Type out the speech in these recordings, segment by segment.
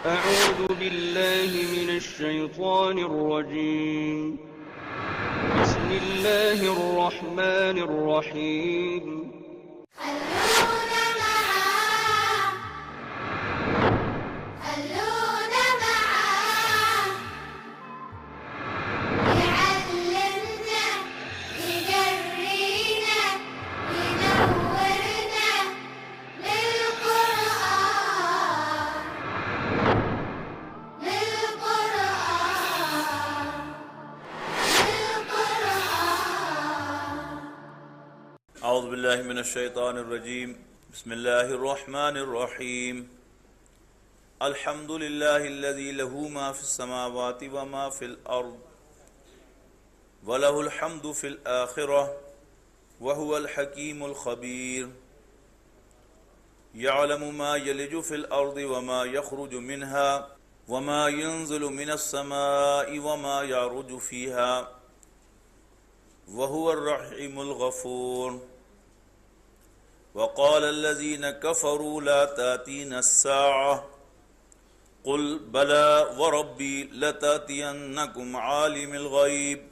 أعوذ بالله من الشيطان الرجيم. بسم الله الرحمن الرحيم. اعوذ باللہ من الشیطان الرجیم بسم اللہ الرحمن الرحیم الحمد للہ الذی لہ ما فی السماوات وما فی الارض ولہ الحمد فی الآخرہ وہو الحکیم الخبیر یعلم ما یلج فی الارض وما یخرج منها وما ينزل من السماء وما يعرج فيها وهو الرحيم الغفور وقال الذين كفروا لا تأتينا الساعة قل بلى وربي لتأتينكم عالم الغيب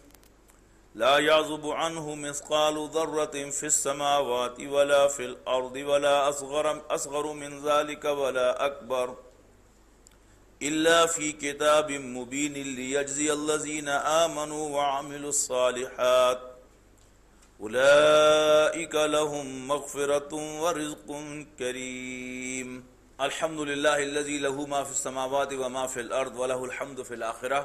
لا يعزب عنه مثقال ذرة في السماوات ولا في الأرض ولا أصغر من ذلك ولا أكبر إلا في كتاب مبين ليجزي الذين آمنوا وعملوا الصالحات أولئك لهم مغفرة ورزق كريم الحمد لله الذي له ما في السماوات وما في الأرض وله الحمد في الآخرة.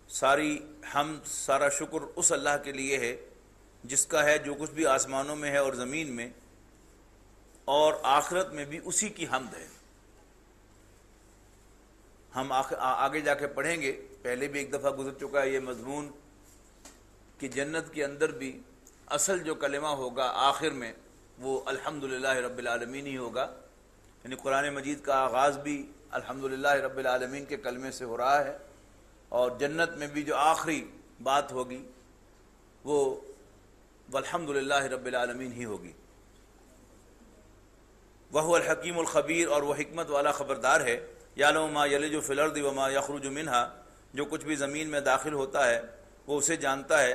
ساری حمد سارا شکر اس اللہ کے لیے ہے جس کا ہے جو کچھ بھی آسمانوں میں ہے اور زمین میں، اور آخرت میں بھی اسی کی حمد ہے. ہم آگے جا کے پڑھیں گے، پہلے بھی ایک دفعہ گزر چکا ہے یہ مضمون کہ جنت کے اندر بھی اصل جو کلمہ ہوگا آخر میں وہ الحمدللہ رب العالمین ہی ہوگا. یعنی قرآن مجید کا آغاز بھی الحمدللہ رب العالمین کے کلمے سے ہو رہا ہے، اور جنت میں بھی جو آخری بات ہوگی وہ والحمدللہ رب العالمین ہی ہوگی. وہو الحکیم الخبیر، اور وہ حکمت والا خبردار ہے. یعلم ما یلج فی الارض وما یخرج منها، جو کچھ بھی زمین میں داخل ہوتا ہے وہ اسے جانتا ہے.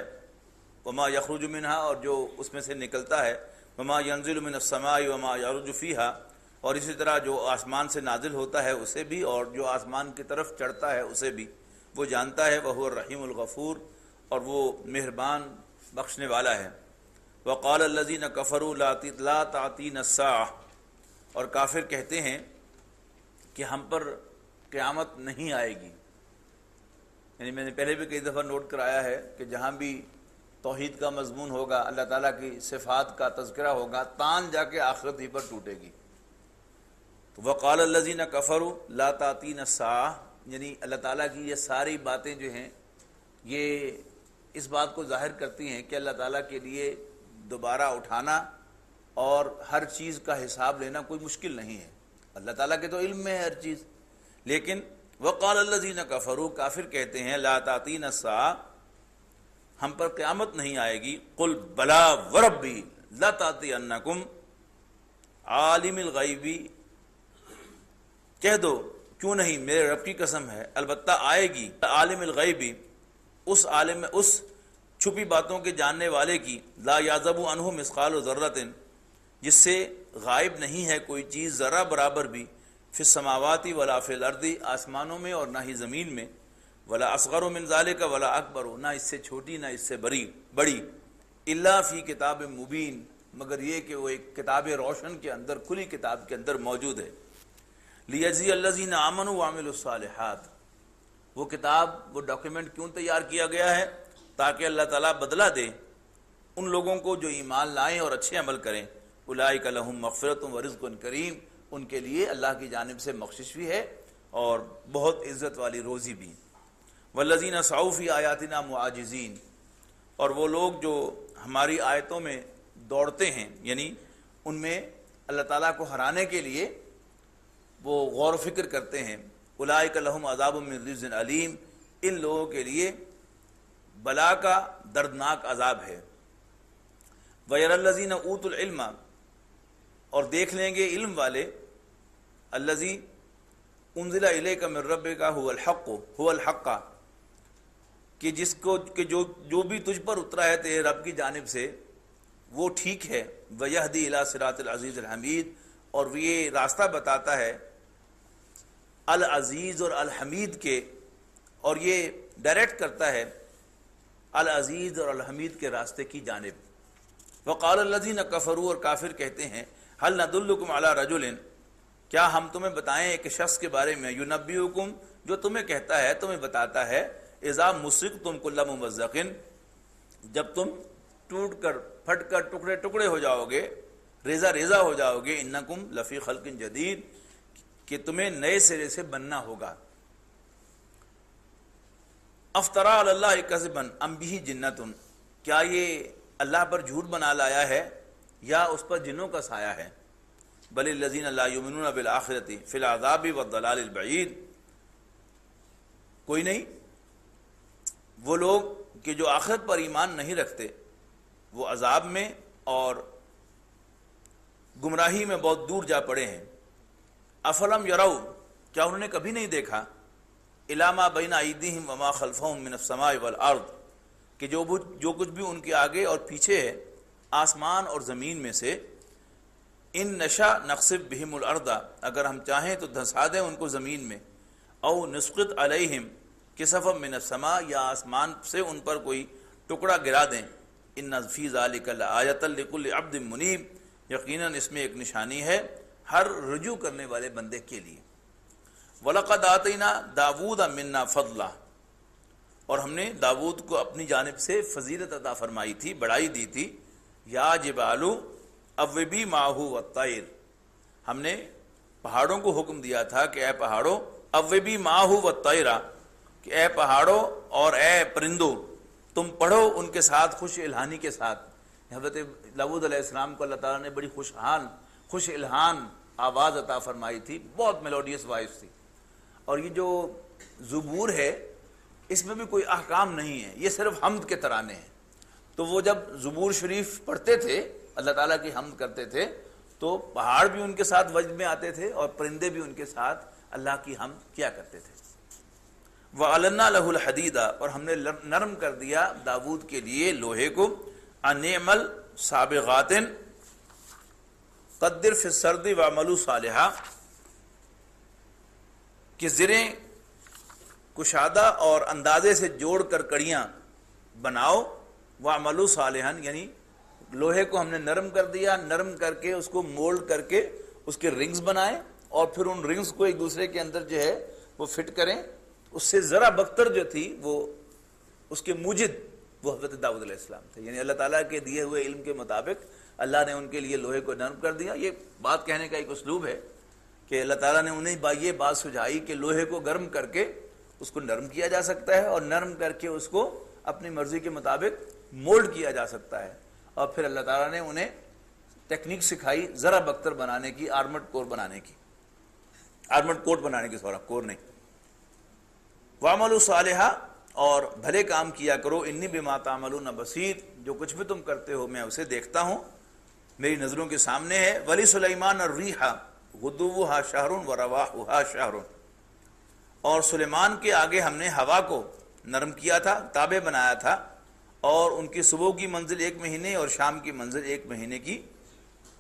وما یخرج منها، اور جو اس میں سے نکلتا ہے. وما ینزل من السماء وما یعرج فیہا، اور اسی طرح جو آسمان سے نازل ہوتا ہے اسے بھی، اور جو آسمان کی طرف چڑھتا ہے اسے بھی وہ جانتا ہے. وہو الرحیم الغفور، اور وہ مہربان بخشنے والا ہے. وقال الذین کفروا لا تأتینا الساعة، اور کافر کہتے ہیں کہ ہم پر قیامت نہیں آئے گی. یعنی میں نے پہلے بھی کئی دفعہ نوٹ کرایا ہے کہ جہاں بھی توحید کا مضمون ہوگا، اللہ تعالیٰ کی صفات کا تذکرہ ہوگا، تان جا کے آخرت ہی پر ٹوٹے گی. تو وقال الذین کفروا لا تأتینا الساعة، یعنی اللہ تعالیٰ کی یہ ساری باتیں جو ہیں یہ اس بات کو ظاہر کرتی ہیں کہ اللہ تعالیٰ کے لیے دوبارہ اٹھانا اور ہر چیز کا حساب لینا کوئی مشکل نہیں ہے. اللہ تعالیٰ کے تو علم میں ہے ہر چیز. لیکن وقال الذین کفروا، کافر کہتے ہیں لا تأتینا الساعة، ہم پر قیامت نہیں آئے گی. قل بلا وربی لتأتینکم عالم الغیب، کہہ دو کیوں نہیں، میرے رب کی قسم ہے البتہ آئے گی. عالم الغیب، اس عالم، اس چھپی باتوں کے جاننے والے کی. لا یعزب عنہ مثقال ذرۃ، جس سے غائب نہیں ہے کوئی چیز ذرہ برابر بھی. فی السماوات ولا فی الارض، آسمانوں میں اور نہ ہی زمین میں. ولا اصغر من ذالک ولا اکبر، نہ اس سے چھوٹی نہ اس سے بڑی. الا فی کتاب مبین، مگر یہ کہ وہ ایک کتاب روشن کے اندر، کھلی کتاب کے اندر موجود ہے. لیجزی الذین آمنوا وعملوا الصالحات، وہ کتاب، وہ ڈاکیومنٹ کیوں تیار کیا گیا ہے؟ تاکہ اللہ تعالیٰ بدلہ دے ان لوگوں کو جو ایمان لائیں اور اچھے عمل کریں. اولئک لہم مغفرۃ ورزق کریم، ان کے لیے اللہ کی جانب سے بخشش بھی ہے اور بہت عزت والی روزی بھی. والذین سعوا فی آیاتنا معاجزین، اور وہ لوگ جو ہماری آیتوں میں دوڑتے ہیں، یعنی ان میں اللہ تعالیٰ کو ہرانے کے لیے وہ غور و فکر کرتے ہیں. اولئک لہم عذاب من رجز علیم، ان لوگوں کے لیے بلا کا دردناک عذاب ہے. وَيَرَى الَّذِينَ أُوتُوا الْعِلْمَ، اور دیکھ لیں گے علم والے، الذی انزل الیک من ربک هو الحق کہ جس کو کہ جو بھی تجھ پر اترا ہے تیرے رب کی جانب سے وہ ٹھیک ہے، ویہدی الی صراط العزیز الحمید، اور یہ راستہ بتاتا ہے العزیز اور الحمید کے، اور یہ ڈائریکٹ کرتا ہے العزیز اور الحمید کے راستے کی جانب۔ وقال الذین کفروا، اور کافر کہتے ہیں، هل ندلکم علی رجل، کیا ہم تمہیں بتائیں ایک شخص کے بارے میں، ینبئکم، جو تمہیں کہتا ہے، تمہیں بتاتا ہے، اذا مزقتم کل ممزق، جب تم ٹوٹ کر پھٹ کر ٹکڑے ٹکڑے ہو جاؤ گے، ریزہ ریزہ ہو جاؤ گے، انکم لفی خلق جدید، کہ تمہیں نئے سرے سے بننا ہوگا۔ افطرا علی اللہ کذبا ام بہ جنۃ، کیا یہ اللہ پر جھوٹ بنا لایا ہے یا اس پر جنوں کا سایہ ہے؟ بل الذین لا یؤمنون بالآخرۃ فی العذاب والضلال البعید، کوئی نہیں، وہ لوگ کہ جو آخرت پر ایمان نہیں رکھتے وہ عذاب میں اور گمراہی میں بہت دور جا پڑے ہیں۔ افلم یروا، کیا انہوں نے کبھی نہیں دیکھا، الی ما بین ایدیہم وما خلفہم من السماء والارض، کہ جو کچھ بھی ان کے آگے اور پیچھے ہے آسمان اور زمین میں سے، ان نشا نخسف بہم الارض، اگر ہم چاہیں تو دھسا دیں ان کو زمین میں، او نسقط علیہم کسفا من السماء، یا آسمان سے ان پر کوئی ٹکڑا گرا دیں، ان فی ذلک لآیۃ لکل عبد منیب، یقیناً اس میں ایک نشانی ہے ہر رجوع کرنے والے بندے کے لیے۔ وَلَقَدْ آتَيْنَا دَاوُودَ مِنَّا فَضْلًا، اور ہم نے داود کو اپنی جانب سے فضیلت عطا فرمائی تھی، بڑائی دی تھی۔ یا جبال اوبی ماہ والطیر، ہم نے پہاڑوں کو حکم دیا تھا کہ اے پہاڑوں اوبی ماہ والطیر، کہ اے پہاڑوں اور اے پرندوں تم پڑھو ان کے ساتھ خوش الہانی کے ساتھ۔ حضرت داود علیہ السلام کو اللہ تعالیٰ نے بڑی خوش الہان آواز عطا فرمائی تھی، بہت میلوڈیس وائس تھی، اور یہ جو زبور ہے اس میں بھی کوئی احکام نہیں ہے، یہ صرف حمد کے ترانے ہیں۔ تو وہ جب زبور شریف پڑھتے تھے، اللہ تعالیٰ کی حمد کرتے تھے، تو پہاڑ بھی ان کے ساتھ وجد میں آتے تھے اور پرندے بھی ان کے ساتھ اللہ کی حمد کیا کرتے تھے۔ وَعَلَنَّا لَهُ الْحَدِيدَ، اور ہم نے نرم کر دیا داود کے لیے لوہے کو، أَنْ اعْمَلْ سَابِغَاتٍ قَدِّرْ فِي السَّرْدِ وَاعْمَلُوا صَالِحًا، کہ زریں کشادہ اور اندازے سے جوڑ کر کڑیاں بناؤ، وَاعْمَلُوا صَالِحًا، یعنی لوہے کو ہم نے نرم کر دیا، نرم کر کے اس کو مولڈ کر کے اس کے رنگز بنائے، اور پھر ان رنگز کو ایک دوسرے کے اندر جو ہے وہ فٹ کریں۔ اس سے ذرا بکتر جو تھی وہ اس کے موجد وہ حضرت داؤد علیہ السلام تھے، یعنی اللہ تعالیٰ کے دیے ہوئے علم کے مطابق اللہ نے ان کے لیے لوہے کو نرم کر دیا۔ یہ بات کہنے کا ایک اسلوب ہے کہ اللہ تعالیٰ نے انہیں یہ بات سجھائی کہ لوہے کو گرم کر کے اس کو نرم کیا جا سکتا ہے، اور نرم کر کے اس کو اپنی مرضی کے مطابق مولڈ کیا جا سکتا ہے، اور پھر اللہ تعالیٰ نے انہیں ٹیکنیک سکھائی ذرا بکتر بنانے کی، آرمڈ کور بنانے کی، آرمڈ کوٹ بنانے کی، سورا کور نہیں۔ وَعْمَلُوا صَالِحًا، اور بھلے کام کیا کرو، انی بما تعملون بصیر، جو کچھ بھی تم کرتے ہو میں اسے دیکھتا ہوں، میری نظروں کے سامنے ہے۔ ولی سلیمان الریح غدوها شہر ورواحها شہر، اور سلیمان کے آگے ہم نے ہوا کو نرم کیا تھا، تابع بنایا تھا، اور ان کی صبح کی منزل 1 مہینے اور شام کی منزل 1 مہینے کی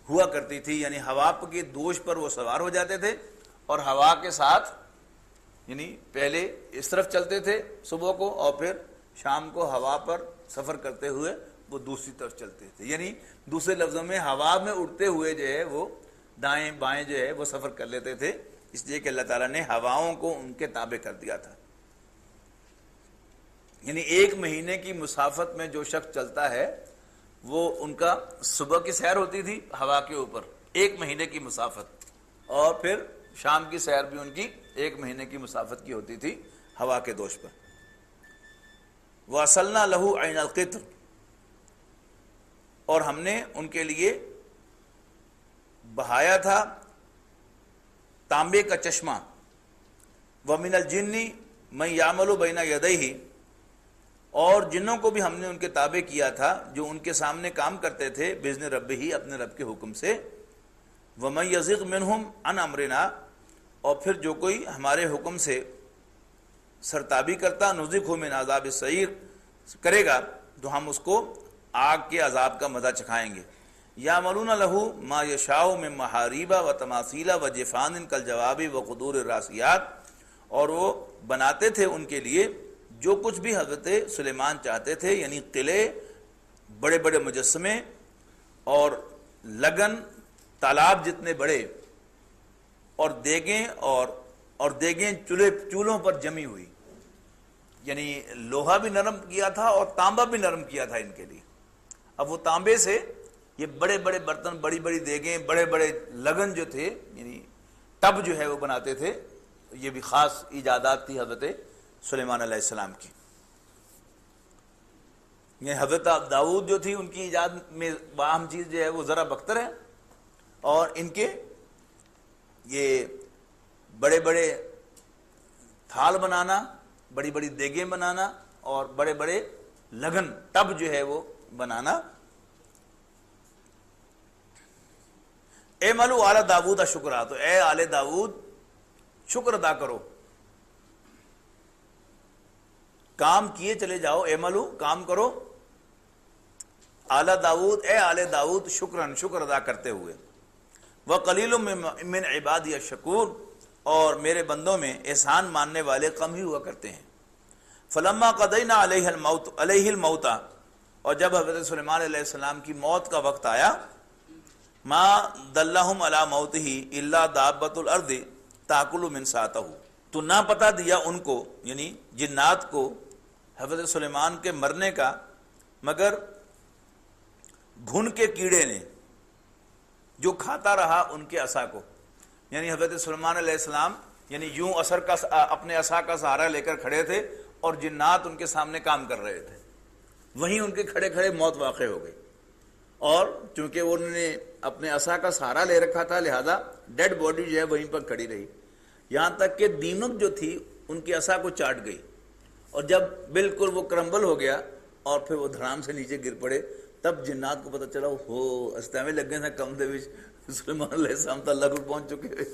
ہوا کرتی تھی، یعنی ہوا کے دوش پر وہ سوار ہو جاتے تھے، اور ہوا کے ساتھ یعنی پہلے اس طرف چلتے تھے صبح کو، اور پھر شام کو ہوا پر سفر کرتے ہوئے وہ دوسری طرف چلتے تھے، یعنی دوسرے لفظوں میں ہوا میں اڑتے ہوئے جو ہے وہ دائیں بائیں جو ہے وہ سفر کر لیتے تھے، اس لیے کہ اللہ تعالیٰ نے ہواؤں کو ان کے تابع کر دیا تھا۔ یعنی 1 مہینے کی مسافت میں جو شخص چلتا ہے وہ ان کا صبح کی سیر ہوتی تھی ہوا کے اوپر 1 مہینے کی مسافت، اور پھر شام کی سیر بھی ان کی 1 مہینے کی مسافت کی ہوتی تھی ہوا کے دوش پر۔ وَأَصَلْنَا لَهُ عَيْنَ الْقِطْرِ، اور ہم نے ان کے لیے بہایا تھا تانبے کا چشمہ۔ وَمِنَ الْجِنِّ مَن يَعْمَلُ بَيْنَ يَدَيْهِ، اور جنوں کو بھی ہم نے ان کے تابع کیا تھا جو ان کے سامنے کام کرتے تھے، بِإِذْنِ رَبِّهِ، اپنے رب کے حکم سے۔ وَمَن يَزِغْ مِنْهُمْ عَنْ أَمْرِنَا، اور پھر جو کوئی ہمارے حکم سے سرتابی کرتا نذقہ من عذاب السعیر کرے گا تو ہم اس کو آگ کے عذاب کا مزہ چکھائیں گے. یعملون لہ ما یشاء من محاریب و تماثیل و جفان کالجواب و قدور الراسیات، اور وہ بناتے تھے ان کے لیے جو کچھ بھی حضرت سلیمان چاہتے تھے، یعنی قلعے، بڑے بڑے مجسمے اور لگن تالاب جتنے بڑے، اور دیگیں اور دیگیں چولہوں پر جمی ہوئی، یعنی لوہا بھی نرم کیا تھا اور تانبا بھی نرم کیا تھا ان کے لیے. اب وہ تانبے سے یہ بڑے بڑے برتن، بڑی بڑی دیگیں، بڑے بڑے لگن جو تھے، یعنی ٹب جو ہے وہ بناتے تھے. یہ بھی خاص ایجادات تھی حضرت سلیمان علیہ السلام کی. یہ حضرت داؤد جو تھی ان کی ایجاد میں اہم چیز جو ہے وہ ذرا بختر ہے، اور ان کے یہ بڑے بڑے تھال بنانا، بڑی بڑی دیگیں بنانا اور بڑے بڑے لگن ٹب جو ہے وہ بنانا. اے ملو آل داود شکرا، تو اے آل داود شکر ادا کرو، کام کیے چلے جاؤ. اے ملو کام کرو، آل داود اے آل داود شکرن شکر ادا کرتے ہوئے. وقلیل من عبادی الشکور، اور میرے بندوں میں احسان ماننے والے کم ہی ہوا کرتے ہیں. فلما قضینا علیہ الموت، اور جب حضرت سلیمان علیہ السلام کی موت کا وقت آیا، ما دلہم علی موتہ الا دابۃ الارض تاکل من ساتہ، تو نہ پتہ دیا ان کو یعنی جنات کو حضرت سلیمان کے مرنے کا مگر گھن کے کیڑے نے جو کھاتا رہا ان کے عصا کو. یعنی حضرت سلیمان علیہ السلام یعنی یوں اپنے عصا کا سہارا لے کر کھڑے تھے اور جنات ان کے سامنے کام کر رہے تھے، وہیں ان کے کھڑے کھڑے موت واقع ہو گئی. اور چونکہ انہوں نے اپنے عصا کا سہارا لے رکھا تھا لہذا ڈیڈ باڈی جو ہے وہیں پر کھڑی رہی، یہاں تک کہ دیمک جو تھی ان کی عصا کو چاٹ گئی. اور جب بالکل وہ کرمبل ہو گیا اور پھر وہ دھڑام سے نیچے گر پڑے، تب جنات کو پتہ چلا ہو استے میں لگے تھے کم دے وچ سلیمان علیہ السلام تو اللہ کو پہنچ چکے ہوئے.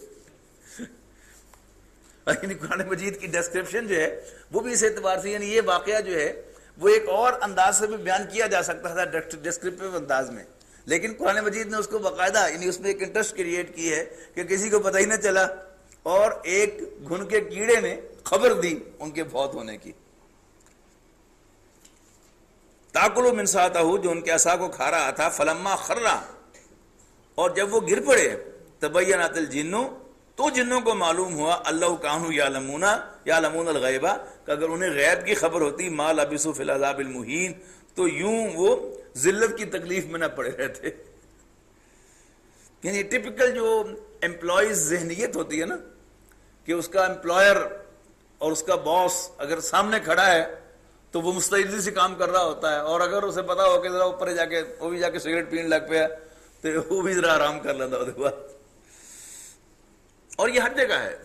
یعنی قرآن مجید کی ڈسکرپشن جو ہے وہ بھی اس اعتبار سے، یعنی یہ واقعہ جو ہے وہ ایک اور انداز سے بھی بیان کیا جا سکتا تھا ڈسکرپٹیو انداز میں، لیکن قرآن مجید نے اس کو باقاعدہ یعنی اس میں ایک انٹرسٹ کریٹ کی ہے کہ کسی کو پتہ ہی نہ چلا، اور ایک گھن کے کیڑے نے خبر دی ان کے فوت ہونے کی. تاکلو من ساتہ، جو ان کے عصا کو کھا رہا تھا. فلما خرّا، اور جب وہ گر پڑے، تبینت الجنو، تو جنوں کو معلوم ہوا، اللہ کانوا یعلمون الغیب، کہ اگر انہیں غیب کی خبر ہوتی، ما لبثوا فی العذاب المہین، تو یوں وہ ذلت کی تکلیف میں نہ پڑے رہتے. یعنی ٹپیکل جو امپلائیز ذہنیت ہوتی ہے نا، کہ اس کا امپلائر اور اس کا باس اگر سامنے کھڑا ہے تو وہ مستعدی سے کام کر رہا ہوتا ہے، اور اگر اسے پتا ہو کہ ذرا اوپر جا کے وہ بھی جا کے سگریٹ پینے لگ پیا تو وہ بھی ذرا آرام کر لیتا اس کے بعد. اور یہ ہر جگہ ہے،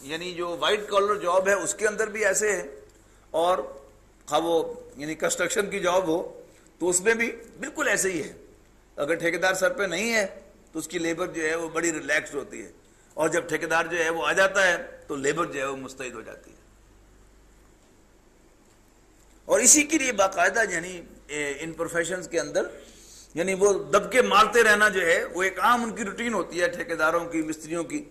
یعنی جو وائٹ کالر جاب ہے اس کے اندر بھی ایسے ہے، اور خواہ وہ یعنی کنسٹرکشن کی جاب ہو تو اس میں بھی بالکل ایسے ہی ہے. اگر ٹھیکیدار سر پہ نہیں ہے تو اس کی لیبر جو ہے وہ بڑی ریلیکسڈ ہوتی ہے، اور جب ٹھیکیدار جو ہے وہ آ جاتا ہے تو لیبر جو ہے وہ مستعد ہو جاتی ہے. اور اسی کے لیے باقاعدہ یعنی ان پروفیشنز کے اندر یعنی وہ دبکے مارتے رہنا جو ہے وہ ایک عام ان کی روٹین ہوتی ہے ٹھیکیداروں کی، مستریوں کی،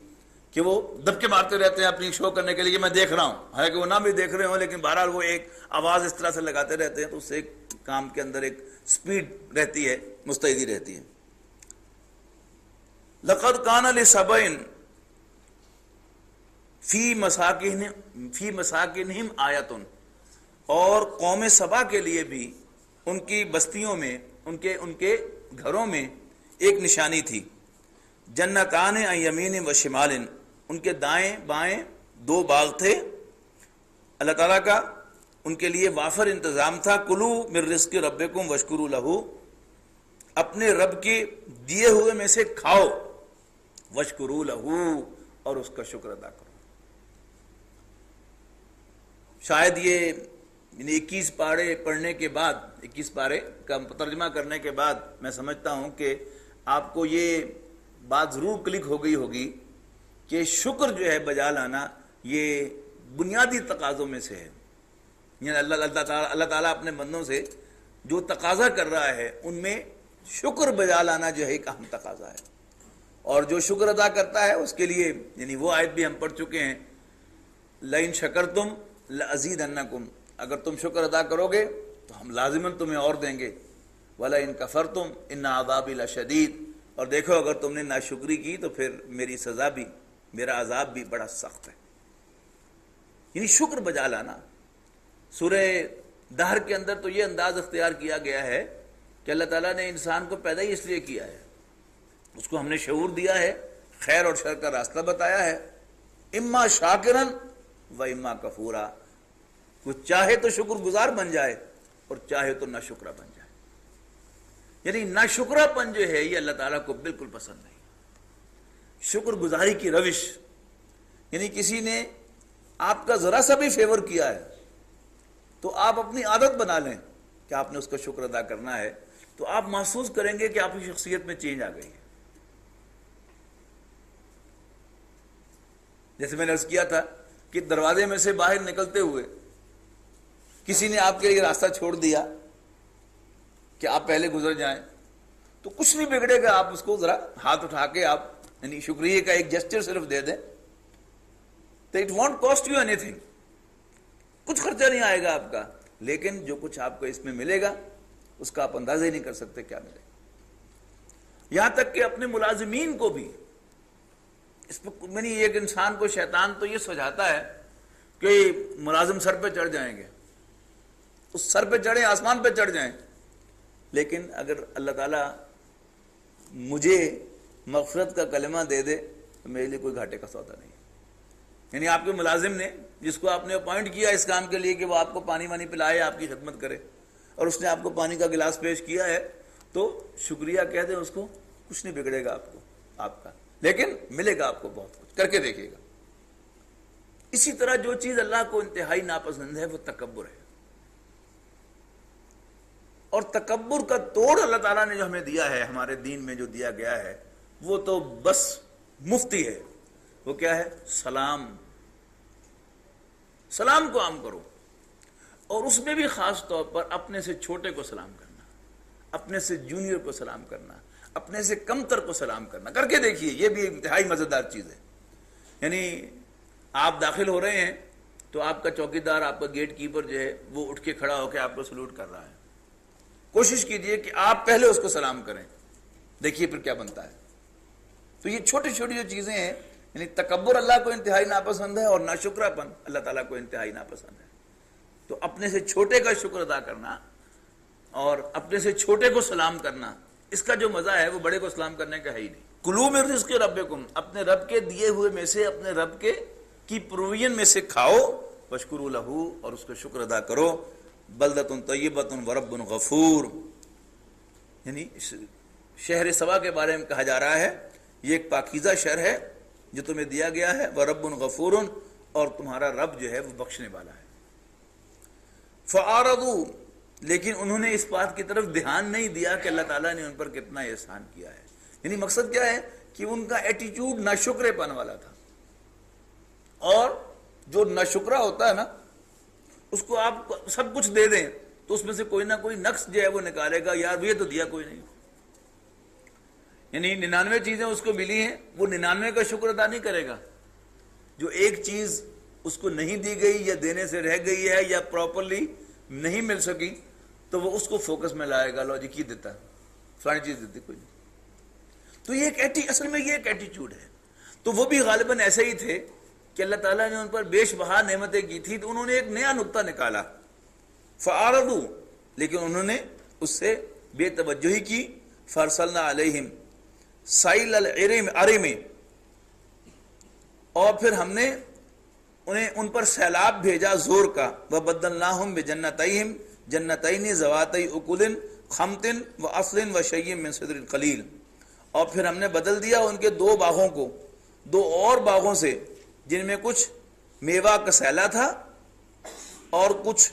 کہ وہ دبکے مارتے رہتے ہیں اپنی شو کرنے کے لیے کہ میں دیکھ رہا ہوں، حالانکہ وہ نہ بھی دیکھ رہے ہوں، لیکن بہرحال وہ ایک آواز اس طرح سے لگاتے رہتے ہیں تو اس سے ایک کام کے اندر ایک سپیڈ رہتی ہے، مستعدی رہتی ہے. لقد کان لسبع فی مساکنہم آیۃ، اور قوم سبا کے لیے بھی ان کی بستیوں میں، ان کے گھروں میں ایک نشانی تھی. جنتان عن یمین و شمال، ان کے دائیں بائیں دو باغ تھے. اللہ تعالیٰ کا ان کے لیے وافر انتظام تھا. کلو من رزق ربکم واشکروا لہ، اپنے رب کے دیے ہوئے میں سے کھاؤ، واشکروا لہ، اور اس کا شکر ادا کرو. شاید یہ یعنی 21 پارے پڑھنے کے بعد، 21 پارے کا ترجمہ کرنے کے بعد میں سمجھتا ہوں کہ آپ کو یہ بات ضرور کلک ہو گئی ہوگی کہ شکر جو ہے بجا لانا یہ بنیادی تقاضوں میں سے ہے. یعنی اللہ تعالیٰ اپنے بندوں سے جو تقاضا کر رہا ہے ان میں شکر بجا لانا جو ہے ایک اہم تقاضا ہے. اور جو شکر ادا کرتا ہے اس کے لیے یعنی وہ آیت بھی ہم پڑھ چکے ہیں، لئن شکرتم لازیدنکم، اگر تم شکر ادا کرو گے تو ہم لازماً تمہیں اور دیں گے، ولئن کفرتم ان عذابی لشدید، اور دیکھو اگر تم نے ناشکری کی تو پھر میری سزا بھی، میرا عذاب بھی بڑا سخت ہے. یعنی شکر بجا لانا. سورہ دہر کے اندر تو یہ انداز اختیار کیا گیا ہے کہ اللہ تعالیٰ نے انسان کو پیدا ہی اس لیے کیا ہے، اس کو ہم نے شعور دیا ہے، خیر اور شر کا راستہ بتایا ہے، اما شاکرن و اما کفورا، وہ چاہے تو شکر گزار بن جائے اور چاہے تو ناشکرا بن جائے. یعنی ناشکرا پن جو ہے یہ اللہ تعالیٰ کو بالکل پسند نہیں. شکر گزاری کی روش، یعنی کسی نے آپ کا ذرا سا بھی فیور کیا ہے تو آپ اپنی عادت بنا لیں کہ آپ نے اس کا شکر ادا کرنا ہے، تو آپ محسوس کریں گے کہ آپ کی شخصیت میں چینج آ گئی ہے. جیسے میں نے عرض کیا تھا کہ دروازے میں سے باہر نکلتے ہوئے کسی نے آپ کے لیے راستہ چھوڑ دیا کہ آپ پہلے گزر جائیں تو کچھ نہیں بگڑے گا، آپ اس کو ذرا ہاتھ اٹھا کے آپ یعنی شکریہ کا ایک جسچر صرف دے دیں تو it want cost you any thing, کچھ خرچہ نہیں آئے گا آپ کا، لیکن جو کچھ آپ کو اس میں ملے گا اس کا آپ اندازہ ہی نہیں کر سکتے کیا ملے گا. یہاں تک کہ اپنے ملازمین کو بھی اس میں نہیں، ایک انسان کو شیطان تو یہ سمجھاتا ہے کہ ملازم سر پہ چڑھ جائیں گے، اس سر پہ چڑھیں، آسمان پہ چڑھ جائیں، لیکن اگر اللہ تعالیٰ مجھے مغفرت کا کلمہ دے دے تو میرے لیے کوئی گھاٹے کا سودا نہیں. یعنی آپ کے ملازم نے جس کو آپ نے اپوائنٹ کیا اس کام کے لیے کہ وہ آپ کو پانی وانی پلائے، آپ کی خدمت کرے، اور اس نے آپ کو پانی کا گلاس پیش کیا ہے تو شکریہ کہہ دیں اس کو، کچھ نہیں بگڑے گا آپ کو آپ کا، لیکن ملے گا آپ کو بہت کچھ، کر کے دیکھیے گا. اسی طرح جو چیز اللہ کو انتہائی ناپسند ہے وہ تکبر ہے، اور تکبر کا توڑ اللہ تعالیٰ نے جو ہمیں دیا ہے، ہمارے دین میں جو دیا گیا ہے وہ تو بس مفتی ہے. وہ کیا ہے؟ سلام. سلام کو عام کرو، اور اس میں بھی خاص طور پر اپنے سے چھوٹے کو سلام کرنا، اپنے سے جونیئر کو سلام کرنا، اپنے سے کمتر کو سلام کرنا. کر کے دیکھیے، یہ بھی انتہائی مزیدار چیز ہے. یعنی آپ داخل ہو رہے ہیں تو آپ کا چوکیدار، آپ کا گیٹ کیپر جو ہے وہ اٹھ کے کھڑا ہو کے آپ کو سلوٹ کر رہا ہے. کوشش کیجئے کہ آپ پہلے اس کو سلام کریں، دیکھیے پھر کیا بنتا ہے. تو یہ چھوٹی چھوٹی جو چیزیں ہیں، یعنی تکبر اللہ کو انتہائی ناپسند ہے اور ناشکرا پن اللہ تعالیٰ کو انتہائی ناپسند ہے. تو اپنے سے چھوٹے کا شکر ادا کرنا اور اپنے سے چھوٹے کو سلام کرنا، اس کا جو مزہ ہے وہ بڑے کو سلام کرنے کا ہے ہی نہیں. کلوا من رزق ربکم، اپنے رب کے دیے ہوئے میں سے، اپنے رب کے کی پروویژن میں سے کھاؤ، واشکروا لہ، اور اس کا شکر ادا کرو. بلدۃ طیبۃ ورب غفور، یعنی شہر سبا کے بارے میں کہا جا رہا ہے یہ ایک پاکیزہ شہر ہے جو تمہیں دیا گیا ہے، ورب غفور، اور تمہارا رب جو ہے وہ بخشنے والا ہے. فاعرضوا، لیکن انہوں نے اس بات کی طرف دھیان نہیں دیا کہ اللہ تعالیٰ نے ان پر کتنا احسان کیا ہے. یعنی مقصد کیا ہے کہ ان کا ایٹیٹیوڈ ناشکرے پن والا تھا، اور جو ناشکرا ہوتا ہے نا اس کو آپ سب کچھ دے دیں تو اس میں سے کوئی نہ کوئی نقص جو ہے وہ نکالے گا، یار یہ تو دیا کوئی نہیں. یعنی 99 چیزیں اس کو ملی ہیں، وہ 99 کا شکر ادا نہیں کرے گا. جو ایک چیز اس کو نہیں دی گئی یا دینے سے رہ گئی ہے یا پراپرلی نہیں مل سکی تو وہ اس کو فوکس میں لائے گا، لو جی کی دیتا ہے، فلانی چیز دیتی کوئی نہیں. تو یہ ایک اصل میں یہ ایک ایٹیٹیوڈ ہے. تو وہ بھی غالباً ایسے ہی تھے کہ اللہ تعالیٰ نے ان پر بیش بہا نعمتیں کی تھی، تو انہوں نے ایک نیا نقطہ نکالا، فاعرضوا، لیکن انہوں نے اس سے بے توجہی کی. فارسلنا علیہم سائل العرم، اور پھر ہم نے انہیں ان پر سیلاب بھیجا زور کا. وبدلناہم بجنتیہم جنتین ذواتئی اکل خمط واصل وشیء من صدر قلیل، اور پھر ہم نے بدل دیا ان کے دو باغوں کو دو اور باغوں سے جن میں کچھ میوہ کا سیلا تھا اور کچھ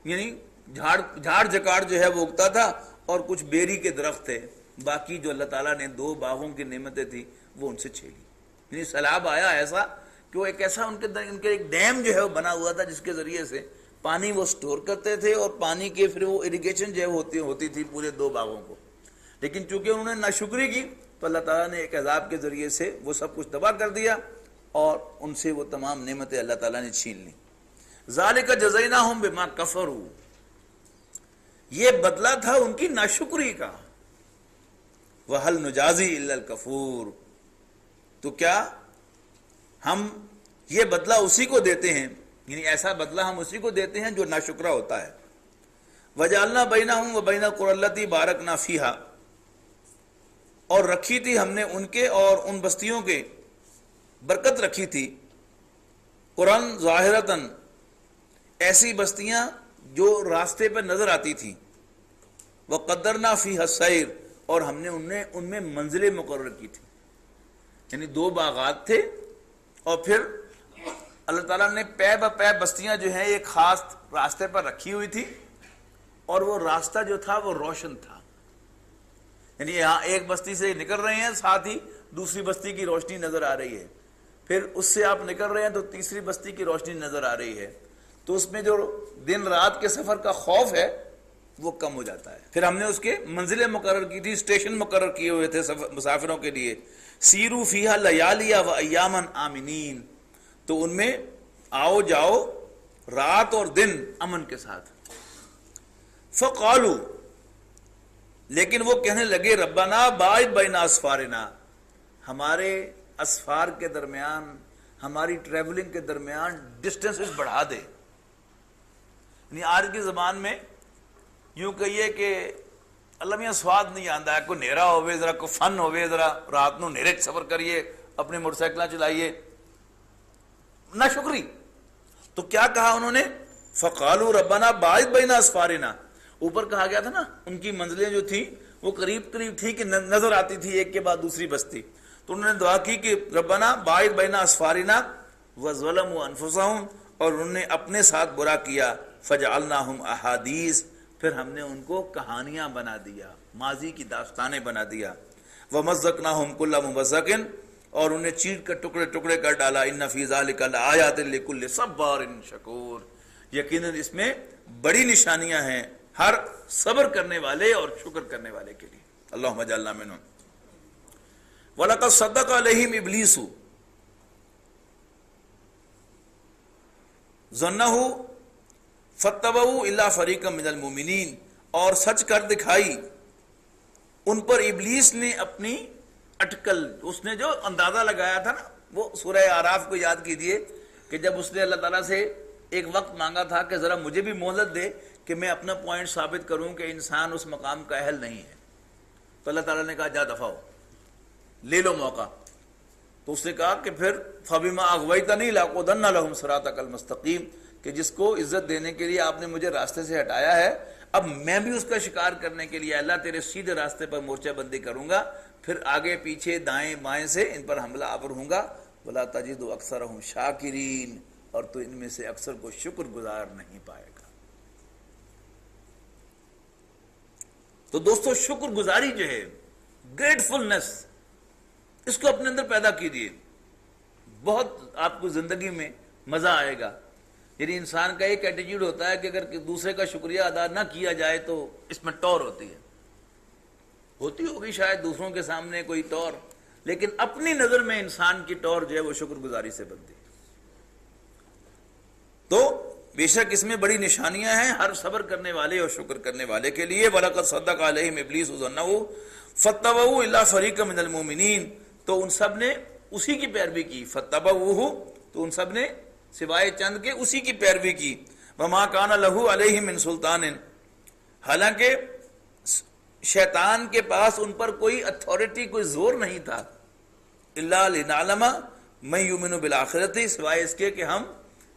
یعنی جھاڑ جکاڑ جو ہے وہ اگتا تھا، اور کچھ بیری کے درخت تھے. باقی جو اللہ تعالیٰ نے دو باغوں کی نعمتیں تھی وہ ان سے چھیلی. یعنی سیلاب آیا ایسا کہ وہ ایک ایسا ان کے ایک ڈیم جو ہے وہ بنا ہوا تھا جس کے ذریعے سے پانی وہ سٹور کرتے تھے اور پانی کے پھر وہ اریگیشن جو ہے ہوتی تھی پورے 2 باغوں کو. لیکن چونکہ انہوں نے ناشکری کی تو اللہ تعالیٰ نے ایک عذاب کے ذریعے سے وہ سب کچھ تباہ کر دیا اور ان سے وہ تمام نعمتیں اللہ تعالیٰ نے چھین لی. ذالک جزیناہم بما کفروا، یہ بدلہ تھا ان کی ناشکری کا. وَهَلْ نُجَازِي إِلَّا الْكَفُورَ، تو کیا ہم یہ بدلہ اسی کو دیتے ہیں، یعنی ایسا بدلہ ہم اسی کو دیتے ہیں جو ناشکرا ہوتا ہے. وَجَعَلْنَا بَيْنَهُمْ وَبَيْنَ الْقُرَى الَّتِي بَارَكْنَا فِيهَا، اور رکھی تھی ہم نے ان کے اور ان بستیوں کے برکت رکھی تھی. قرآن ظاہرتاً، ایسی بستیاں جو راستے پر نظر آتی تھیں. وَقَدَّرْنَا فِيهَا السَّيْرَ، اور ہم نے ان میں منزلیں مقرر کی تھی. یعنی 2 باغات تھے اور پھر اللہ تعالیٰ نے پے بپے بستیاں جو ہیں ایک خاص راستے پر رکھی ہوئی تھی اور وہ راستہ جو تھا وہ روشن تھا. یعنی یہاں ایک بستی سے نکل رہے ہیں ساتھ ہی دوسری بستی کی روشنی نظر آ رہی ہے، پھر اس سے آپ نکل رہے ہیں تو تیسری بستی کی روشنی نظر آ رہی ہے. تو اس میں جو دن رات کے سفر کا خوف ہے وہ کم ہو جاتا ہے. پھر ہم نے اس کے منزلیں مقرر کی تھی، اسٹیشن مقرر کیے ہوئے تھے مسافروں کے لیے. سیرو فیہا لیالیا و ایامن آمنین، تو ان میں آؤ جاؤ رات اور دن امن کے ساتھ. فقالو، لیکن وہ کہنے لگے ربنا باعد بین اسفارنا، ہمارے اسفار کے درمیان، ہماری ٹریولنگ کے درمیان ڈسٹنسز بڑھا دے. یعنی آج کی زبان میں یوں کہیے کہ اللہ میاں سواد نہیں آتا ہے، کوئی نیرا ہوئے ذرا، کوئی فن ہوئے ذرا، رات نو نیرے سفر کریے، اپنی موٹر سائیکلیں چلائیے، نہ شکری. تو کیا کہا انہوں نے؟ فقالوا ربنا باعد بین اسفارنا، اوپر کہا گیا تھا نا ان کی منزلیں جو تھیں وہ قریب قریب تھی کہ نظر آتی تھی ایک کے بعد دوسری بستی. تو انہوں نے دعا کی کہ ربنا باعد بین اسفارنا وظلموا انفسہم، اور انہوں نے اپنے ساتھ برا کیا. فجعلناہم احادیث، پھر ہم نے ان کو کہانیاں بنا دیا، ماضی کی داستانیں بنا دیا. ومزقناہم کل ممزق، اور انہیں چیٹ کر ٹکڑے ٹکڑے کر ڈالا. ان فی ذلک لآیات لکل صبار شکور، یقیناً اس میں بڑی نشانیاں ہیں ہر صبر کرنے والے اور شکر کرنے والے کے لیے. اللہم اجعلنا منہم. وَلَقَدْ صَدَّقَ عَلَيْهِمْ إِبْلِيسُ ظَنَّهُ فَاتَّبَعُوا إِلَّا فَرِيقًا مِنَ الْمُؤْمِنِينَ، اور سچ کر دکھائی ان پر ابلیس نے اپنی اٹکل. اس نے جو اندازہ لگایا تھا نا، وہ سورہ اعراف کو یاد کیجئے کہ جب اس نے اللہ تعالیٰ سے ایک وقت مانگا تھا کہ ذرا مجھے بھی مہلت دے کہ میں اپنا پوائنٹ ثابت کروں کہ انسان اس مقام کا اہل نہیں ہے. تو اللہ تعالیٰ نے کہا جا دفع ہو، لے لو موقع. تو اس نے کہا کہ پھر فَبِمَا أَغْوَيْتَنِي لَأَقْعُدَنَّ لَهُمْ صِرَاطَكَ الْمُسْتَقِيمَ، کہ جس کو عزت دینے کے لیے آپ نے مجھے راستے سے ہٹایا ہے، اب میں بھی اس کا شکار کرنے کے لیے اللہ تیرے سیدھے راستے پر مورچہ بندی کروں گا، پھر آگے پیچھے دائیں بائیں سے ان پر حملہ آور ہوں گا. وَلَا تَجِدُ أَكْثَرَهُمْ شَاكِرِينَ، اور تو ان میں سے اکثر کو شکر گزار نہیں پائے گا. تو دوستو شکر گزاری جو ہے، گریٹفلنس، اس کو اپنے اندر پیدا کیجیے، بہت آپ کو زندگی میں مزہ آئے گا. یعنی انسان کا ایک ایٹیٹیوڈ ہوتا ہے کہ اگر دوسرے کا شکریہ ادا نہ کیا جائے تو اس میں ٹور ہوتی ہے، ہوتی ہوگی شاید دوسروں کے سامنے کوئی ٹور، لیکن اپنی نظر میں انسان کی ٹور جو ہے وہ شکر گزاری سے بنتی ہے. تو بے شک اس میں بڑی نشانیاں ہیں ہر صبر کرنے والے اور شکر کرنے والے کے لیے. وَلَقَدْ صَدَّقَ عَلَيْهِمْ إِبْلِيسُ ظَنَّهُ فَاتَّبَعُوا إِلَّا فَرِيقًا مِنَ الْمُؤْمِنِينَ، تو ان سب نے اسی کی پیروی کی. فَاتَّبَعُوهُ، تو ان سب نے سوائے چند کے اسی کی پیروی کی. وَمَا كَانَ لَهُ عَلَيْهِمْ مِنْ سُلْطَانٍ، حالانکہ شیطان کے پاس ان پر کوئی اتھارٹی، کوئی زور نہیں تھا. إِلَّا لِنَعْلَمَ مَن يُؤْمِنُ بِالْآخِرَةِ، سوائے اس کے کہ ہم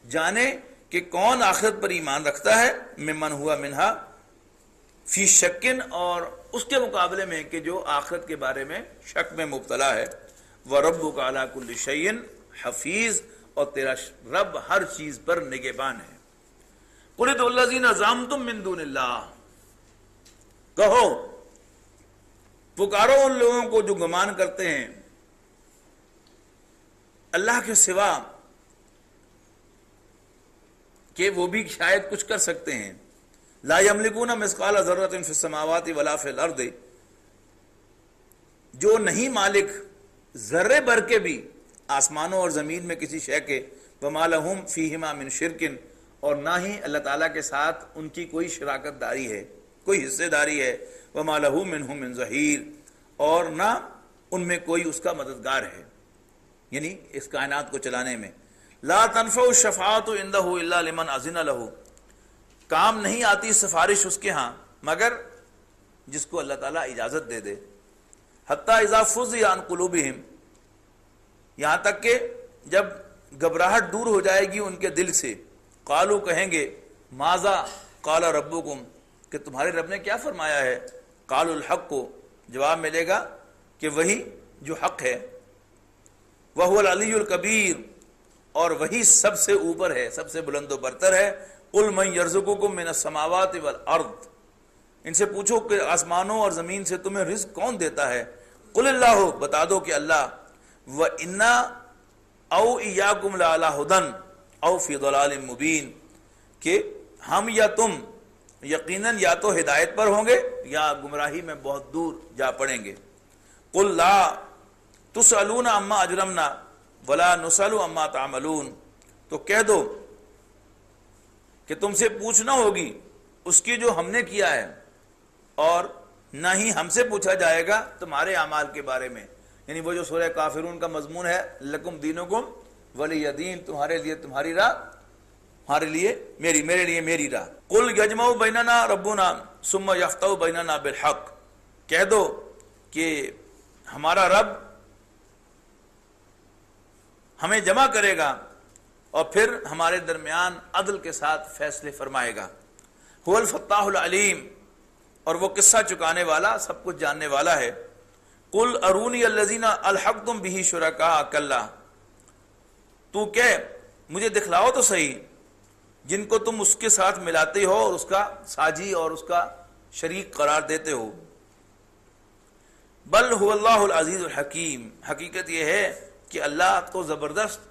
جانیں کہ کون آخرت پر ایمان رکھتا ہے. ممن ہوا منہا فی شکن، اور اس کے مقابلے میں کہ جو آخرت کے بارے میں شک میں مبتلا ہے. وَرَبُّكَ عَلَىٰ كُلِّ شَيْءٍ حَفِيظٌ، اور تیرا رب ہر چیز پر نگہبان ہے. قُلِ ادْعُوا الَّذِينَ زَعَمْتُم مِّن دُونِ اللَّهِ، کہو پکارو ان لوگوں کو جو گمان کرتے ہیں اللہ کے سوا کہ وہ بھی شاید کچھ کر سکتے ہیں. لا یملکون مثقال ذرۃ فی السماوات ولا فی الارض، جو نہیں مالک ذرے بھر کے بھی آسمانوں اور زمین میں کسی شے کے، وما لہم فیہما من شرک، اور نہ ہی اللہ تعالیٰ کے ساتھ ان کی کوئی شراکت داری ہے، کوئی حصے داری ہے، وما لہ منہم من ظہیر، اور نہ ان میں کوئی اس کا مددگار ہے، یعنی اس کائنات کو چلانے میں. لا تنفع الشفاعۃ عندہ الا لمن اذن لہ، کام نہیں آتی سفارش اس کے ہاں مگر جس کو اللہ تعالیٰ اجازت دے دے. حتیٰ اذا فزع عن قلوبہم، یہاں تک کہ جب گھبراہٹ دور ہو جائے گی ان کے دل سے، قالو کہیں گے ماذا قال ربکم، کہ تمہارے رب نے کیا فرمایا ہے. قالوا الحق، کو جواب ملے گا کہ وہی جو حق ہے. وہو العلی الکبیر، اور وہی سب سے اوپر ہے، سب سے بلند و برتر ہے. قل من یرزقکم من السماوات والارض، ان سے پوچھو کہ آسمانوں اور زمین سے تمہیں رزق کون دیتا ہے. قل اللہ، بتا دو کہ اللہ. وَإِنَّا أَوْ إِيَّاكُمْ لَعَلَىٰ هُدًى أَوْ فِي ضَلَالٍ مُبِينٍ، کہ ہم یا تم یقیناً یا تو ہدایت پر ہوں گے یا گمراہی میں بہت دور جا پڑیں گے. قل لا تسألون عما اجرمنا ولا نسأل عما تعملون، تو کہہ دو کہ تم سے پوچھنا ہوگی اس کی جو ہم نے کیا ہے، اور نہ ہی ہم سے پوچھا جائے گا تمہارے اعمال کے بارے میں. یعنی وہ جو سورہ کافرون کا مضمون ہے، لکم دینکم ولی دین، تمہارے لیے تمہاری راہ، ہمارے لیے میری، میرے لیے میری راہ. قل یجمع بیننا ربنا ثم یفتح بیننا بالحق، کہہ دو کہ ہمارا رب ہمیں جمع کرے گا اور پھر ہمارے درمیان عدل کے ساتھ فیصلے فرمائے گا. هو الفتاح العلیم، اور وہ قصہ چکانے والا، سب کچھ جاننے والا ہے. قل ارونی الذین الحقتم به شرکاء کلا، تو کہ مجھے دکھلاؤ تو صحیح جن کو تم اس کے ساتھ ملاتے ہو اور اس کا ساجی اور اس کا شریک قرار دیتے ہو. بل هو اللہ العزیز الحکیم، حقیقت یہ ہے کہ اللہ تو زبردست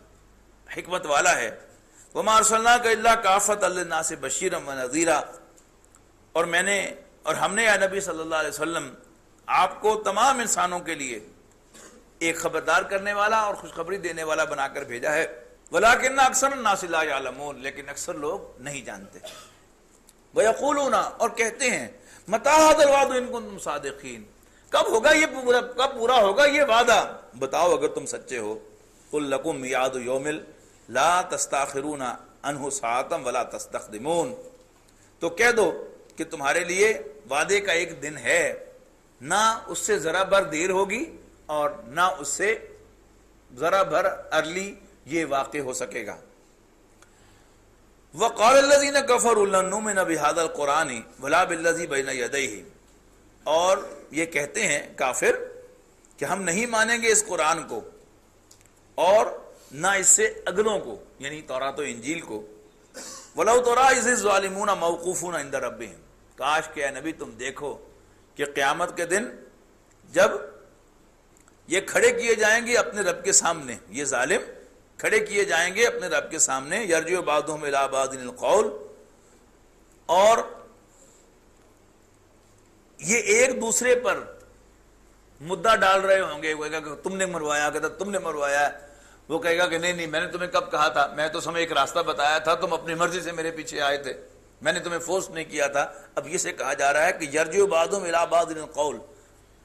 حکمت والا ہے. وما ارسلناک الا کافۃ للناس بشیرا ونذیرا، اور ہم نے یا نبی صلی اللہ علیہ وسلم آپ کو تمام انسانوں کے لیے ایک خبردار کرنے والا اور خوشخبری دینے والا بنا کر بھیجا ہے. ولکن اکثر الناس لا یعلمون، لیکن اکثر لوگ نہیں جانتے. ویقولون، اور کہتے ہیں متی ھذا الوعد ان کنتم صادقین، کب ہوگا یہ کب پورا ہوگا یہ وعدہ، بتاؤ اگر تم سچے ہو. قل لکم میعاد یوم لا تستاخرون عنہ ساعۃ ولا تستقدمون، تو کہہ دو کہ تمہارے لیے وعدے کا ایک دن ہے، نہ اس سے ذرا بھر دیر ہوگی اور نہ اس سے ذرا بھر ارلی یہ واقع ہو سکے گا. وقال الذین کفروا لن نؤمن بهذا القرآن ولا بالذی بین یدیہ، اور یہ کہتے ہیں کافر کہ ہم نہیں مانیں گے اس قرآن کو اور نہ اس سے اگلوں کو، یعنی تورات و انجیل کو. وَلَوْ تَرَىٰ إِذِ الظَّالِمُونَ مَوْقُوفُونَ عِندَ رَبِّهِمْ، کاش کہ اے نبی تم دیکھو کہ قیامت کے دن جب یہ کھڑے کیے جائیں گے اپنے رب کے سامنے، یہ ظالم کھڑے کیے جائیں گے اپنے رب کے سامنے. یرجع بعضهم إلى بعض القول، اور یہ ایک دوسرے پر مدعا ڈال رہے ہوں گے. وہ کہے گا کہ تم نے مروایا، کہتا تم نے مروایا. وہ کہے گا کہ نہیں میں نے تمہیں کب کہا تھا، میں تو تمہیں ایک راستہ بتایا تھا، تم اپنی مرضی سے میرے پیچھے آئے تھے، میں نے تمہیں فورس نہیں کیا تھا. اب یہ سے کہا جا رہا ہے کہ یرجع بعضهم إلى بعض القول،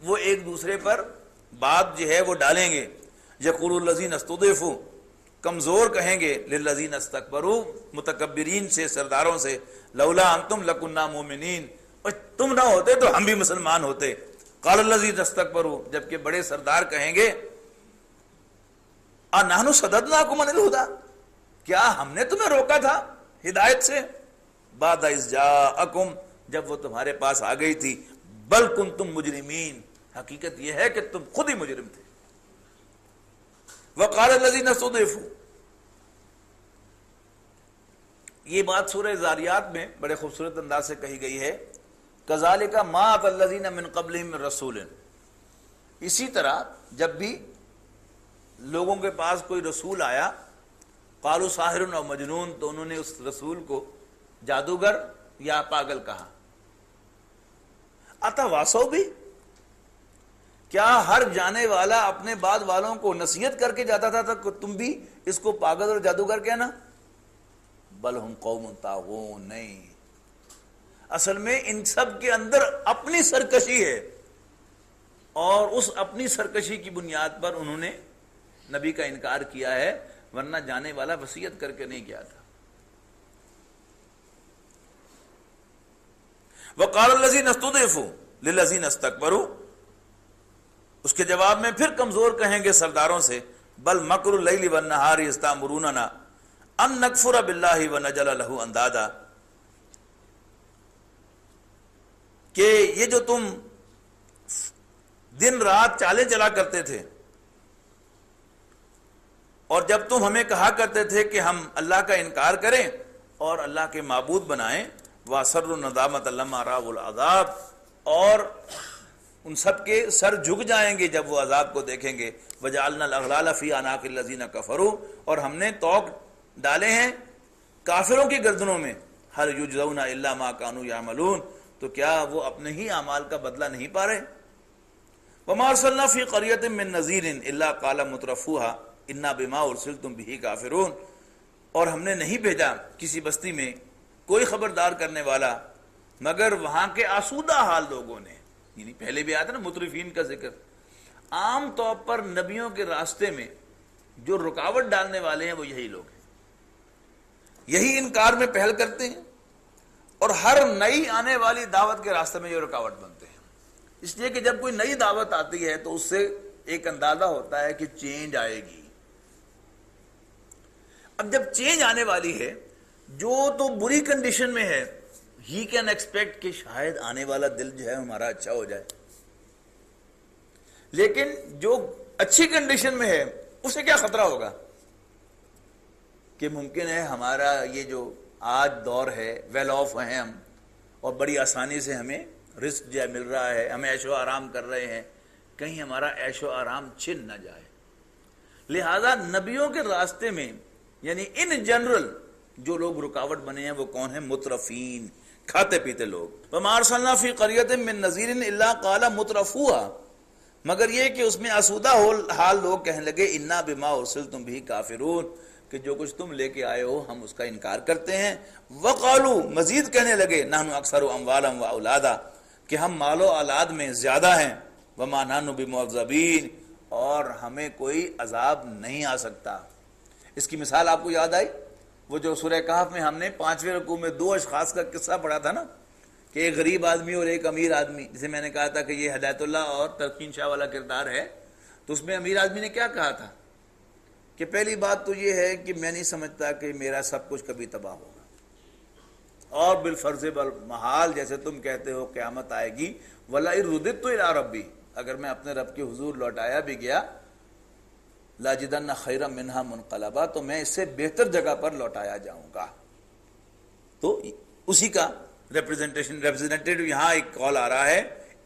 وہ ایک دوسرے پر بات جو ہے وہ ڈالیں گے. یقول الذین استضعفوا، کمزور کہیں گے، للذین استکبروا، متکبرین سے، سرداروں سے، لولا انتم لکنا مؤمنین، اور تم نہ ہوتے تو ہم بھی مسلمان ہوتے. قال الذین استکبروا، جبکہ بڑے سردار کہیں گے انحن صددناکم عن الہدی، کیا ہم نے تمہیں روکا تھا ہدایت سے؟ بعد اذ جاءکم، جب وہ تمہارے پاس آ گئی تھی. بل کنتم مجرمین، حقیقت یہ ہے کہ تم خود ہی مجرم تھے. وقال الذین استضعفوا، یہ بات سورہ زاریات میں بڑے خوبصورت انداز سے کہی گئی ہے. کذالک ما اتى الذین من قبلہم من رسول، اسی طرح جب بھی لوگوں کے پاس کوئی رسول آیا، قالوا ساحر و مجنون، تو انہوں نے اس رسول کو جادوگر یا پاگل کہا۔ اتواسو بھی، کیا ہر جانے والا اپنے بعد والوں کو نصیحت کر کے جاتا تھا کہ تم بھی اس کو پاگل اور جادوگر کہنا؟ بل ہم قوم طاغون، نہیں، اصل میں ان سب کے اندر اپنی سرکشی ہے، اور اس اپنی سرکشی کی بنیاد پر انہوں نے نبی کا انکار کیا ہے، ورنہ جانے والا وصیت کر کے نہیں گیا تھا۔ وقال الذين استضعفوا للذين استكبروا، اس کے جواب میں پھر کمزور کہیں گے سرداروں سے، بل مکر اللیل والنہار اذ تأمروننا ان نکفر باللہ ونجعل له اندادا، کہ یہ جو تم دن رات چالیں چلا کرتے تھے، اور جب تم ہمیں کہا کرتے تھے کہ ہم اللہ کا انکار کریں اور اللہ کے معبود بنائیں، وَأَسَرُّوا النَّدَامَةَ لَمَّا رَأَوُا الْعَذَابَ، اور ان سب کے سر جھک جائیں گے جب وہ عذاب کو دیکھیں گے، وَجَعَلْنَا الْأَغْلَالَ فِي أَعْنَاقِ الَّذِينَ كَفَرُوا، اور ہم نے طوق ڈالے ہیں کافروں کی گردنوں میں، هَلْ يُجْزَوْنَ إِلَّا مَا كَانُوا يَعْمَلُونَ، تو کیا وہ اپنے ہی اعمال کا بدلہ نہیں پا رہے؟ وَمَا أَرْسَلْنَا فِي قَرْيَةٍ مِّن نَذِيرٍ إِلَّا قَالَ مُتْرَفُوهَا إِنَّا بِمَا أُرْسِلْتُمْ بِهِ كَافِرُونَ، اور ہم نے نہیں بھیجا کسی بستی میں کوئی خبردار کرنے والا مگر وہاں کے آسودہ حال لوگوں نے، یعنی پہلے بھی آیا تھا نا مترفین کا ذکر۔ عام طور پر نبیوں کے راستے میں جو رکاوٹ ڈالنے والے ہیں وہ یہی لوگ ہیں، یہی انکار میں پہل کرتے ہیں، اور ہر نئی آنے والی دعوت کے راستے میں یہ رکاوٹ بنتے ہیں، اس لیے کہ جب کوئی نئی دعوت آتی ہے تو اس سے ایک اندازہ ہوتا ہے کہ چینج آئے گی۔ اب جب چینج آنے والی ہے، جو تو بری کنڈیشن میں ہے، ہی کین ایکسپیکٹ کہ شاید آنے والا دل جو ہے ہمارا اچھا ہو جائے، لیکن جو اچھی کنڈیشن میں ہے اسے کیا خطرہ ہوگا کہ ممکن ہے ہمارا یہ جو آج دور ہے ویل آف ہیں ہم، اور بڑی آسانی سے ہمیں رزق جو مل رہا ہے، ہم عیش و آرام کر رہے ہیں، کہیں ہمارا عیش و آرام چھن نہ جائے۔ لہذا نبیوں کے راستے میں یعنی ان جنرل جو لوگ رکاوٹ بنے ہیں وہ کون ہیں؟ مترفین، کھاتے پیتے لوگ۔ وَمَا أَرْسَلْنَا فِي قَرْيَةٍ مِّن نَذِيرٍ إِلَّا قَالَ مُتْرَفُوهَا، مگر یہ کہ اس میں آسودہ حال لوگ کہنے لگے اِنَّا بِمَا أُرْسِلْتُمْ بِهِ كَافِرُونَ، کہ جو کچھ تم لے کے آئے ہو ہم اس کا انکار کرتے ہیں۔ وَقَالُوا، مزید کہنے لگے نَحْنُ أَكْثَرُ أَمْوَالًا وَأَوْلَادًا، کہ ہم مال و اولاد میں زیادہ ہیں، وَمَا نَحْنُ بِمُعَذَّبِينَ، اور ہمیں کوئی عذاب نہیں آ سکتا۔ اس کی مثال آپ کو یاد آئی، وہ جو سورہ کہف میں ہم نے 5ویں رکوع میں 2 اشخاص کا قصہ پڑھا تھا نا، کہ ایک غریب آدمی اور ایک امیر آدمی، جسے میں نے کہا تھا کہ یہ ہدایت اللہ اور ترقین شاہ والا کردار ہے۔ تو اس میں امیر آدمی نے کیا کہا تھا کہ پہلی بات تو یہ ہے کہ میں نہیں سمجھتا کہ میرا سب کچھ کبھی تباہ ہوگا، اور بالفرض بالمحال جیسے تم کہتے ہو قیامت آئے گی، وَلَئِن رُدِدتُّ إِلَىٰ رَبِّي، اگر میں اپنے رب کے حضور لوٹایا بھی گیا، لَأَجِدَنَّ خَيْرًا مِّنْهَا مُنْقَلَبًا، تو میں اس سے بہتر جگہ پر لوٹایا جاؤں گا۔ تو اسی کا ریپرزینٹیو یہاں ایک قول آ رہا ہے،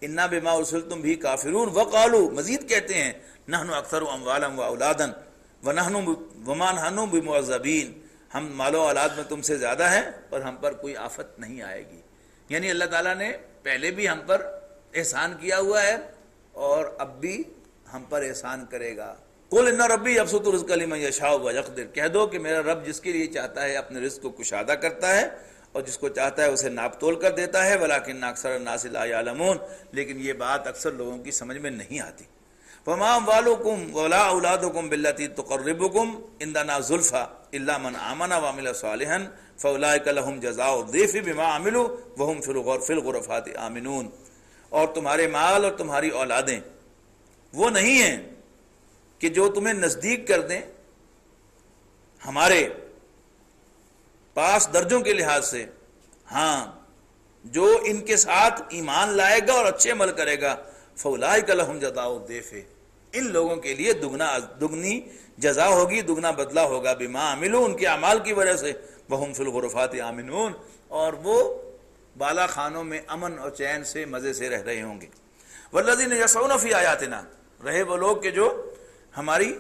اِنَّا بِمَا أُرْسِلْتُمْ بِهِ كَافِرُونَ وَقَالُوا، مزید کہتے ہیں نَحْنُ أَكْثَرُ أَمْوَالًا وَأَوْلَادًا وَمَا نَحْنُ بِمُعَذَّبِينَ، ہم مال و اولاد میں تم سے زیادہ ہیں اور ہم پر کوئی آفت نہیں آئے گی۔ یعنی اللہ تعالیٰ نے پہلے بھی ہم پر احسان کیا ہوا ہے اور اب بھی ہم پر احسان کرے گا۔ قُلْ إِنَّ رَبِّي يَبْسُطُ الرِّزْقَ لِمَن يَشَاءُ وَيَقْدِرُ، کہہ دو کہ میرا رب جس کے لیے چاہتا ہے اپنے رزق کو کشادہ کرتا ہے، اور جس کو چاہتا ہے اسے ناپ تول کر دیتا ہے، وَلَٰكِنَّ أَكْثَرَ النَّاسِ لَا يَعْلَمُونَ، لیکن یہ بات اکثر لوگوں کی سمجھ میں نہیں آتی۔ وَمَا أَمْوَالُكُمْ وَلَا أَوْلَادُكُمْ بِالَّتِي تُقَرِّبُكُمْ عِندَنَا زُلْفَىٰ إِلَّا مَنْ آمَنَ وَعَمِلَ صَالِحًا فَأُولَٰئِكَ لَهُمْ جَزَاءُ الضِّعْفِ بِمَا عَمِلُوا وَهُمْ فِي الْغُرَفَاتِ آمِنُونَ، اور تمہارے مال اور تمہاری اولادیں وہ نہیں ہیں کہ جو تمہیں نزدیک کر دیں ہمارے پاس درجوں کے لحاظ سے، ہاں جو ان کے ساتھ ایمان لائے گا اور اچھے عمل کرے گا، فَأُولَٰئِكَ لَهُمْ جَزَاءُ الضِّعْفِ، ان لوگوں کے لیے دگنی جزا ہوگی، دگنا بدلہ ہوگا، بما عملوا، ان کے اعمال کی وجہ سے، وَهُمْ فِي الْغُرُفَاتِ آمِنُونَ، اور وہ بالا خانوں میں امن اور چین سے مزے سے رہ رہے ہوں گے۔ وَالَّذِينَ يَسْعُونَ فِي آيَاتِنَا، رہے وہ لوگ کہ جو ہماری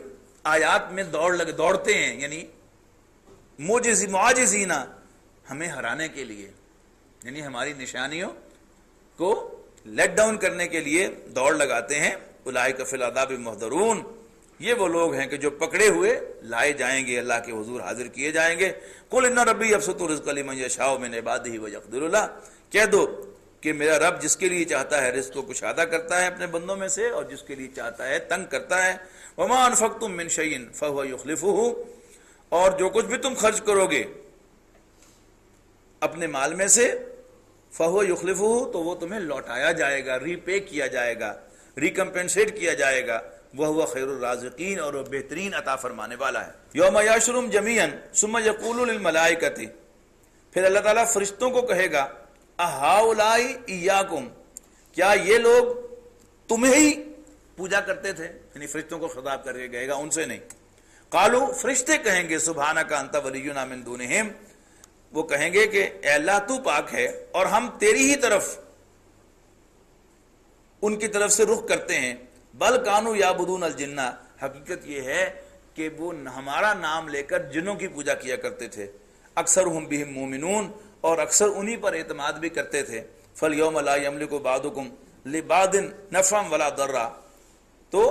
آیات میں دوڑتے ہیں، یعنی معاجزین، ہمیں ہرانے کے لیے، یعنی ہماری نشانیوں کو لیٹ ڈاؤن کرنے کے لیے دوڑ لگاتے ہیں۔ اولئک فی العذاب محضرون، یہ وہ لوگ ہیں کہ جو پکڑے ہوئے لائے جائیں گے، اللہ کے حضور حاضر کیے جائیں گے۔ قل ان ربی یبسط الرزق لمن یشاء من عبادہ ویقدر له، کہہ دو کہ میرا رب جس کے لیے چاہتا ہے رزق کو کشادہ کرتا ہے اپنے بندوں میں سے، اور جس کے لیے چاہتا ہے تنگ کرتا ہے۔ وما انفقتم من شیء فهو یخلفہ، اور جو کچھ بھی تم خرچ کرو گے اپنے مال میں سے، فہو یخلفہ، تو وہ تمہیں لوٹایا جائے گا، ری پے کیا جائے گا، ریکمپنسیٹ کیا جائے گا۔ وہو خیر الرازقین، اور وہ بہترین عطا فرمانے والا ہے۔ یوم یحشرہم جمیعا ثم یقول للملائکۃ، پھر اللہ تعالیٰ فرشتوں کو کہے گا، اہؤلاء ایاکم، کیا یہ لوگ تمہیں ہی پوجا کرتے تھے؟ یعنی فرشتوں کو خطاب کر کے کہے گا، ان سے نہیں۔ قالو، فرشتے کہیں گے، سبحانک انت ولینا من دونہم، وہ کہیں گے کہ اے اللہ تو پاک ہے اور ہم تیری ہی طرف ان کی طرف سے رخ کرتے ہیں۔ بل کانوا یعبدون الجن، حقیقت یہ ہے کہ وہ ہمارا نام لے کر جنوں کی پوجا کیا کرتے تھے۔ اکثرہم بہم مومنون، اور اکثر انہی پر اعتماد بھی کرتے تھے۔ فالیوم لا یملک بعضکم لبعض نفعا ولا ضرا، تو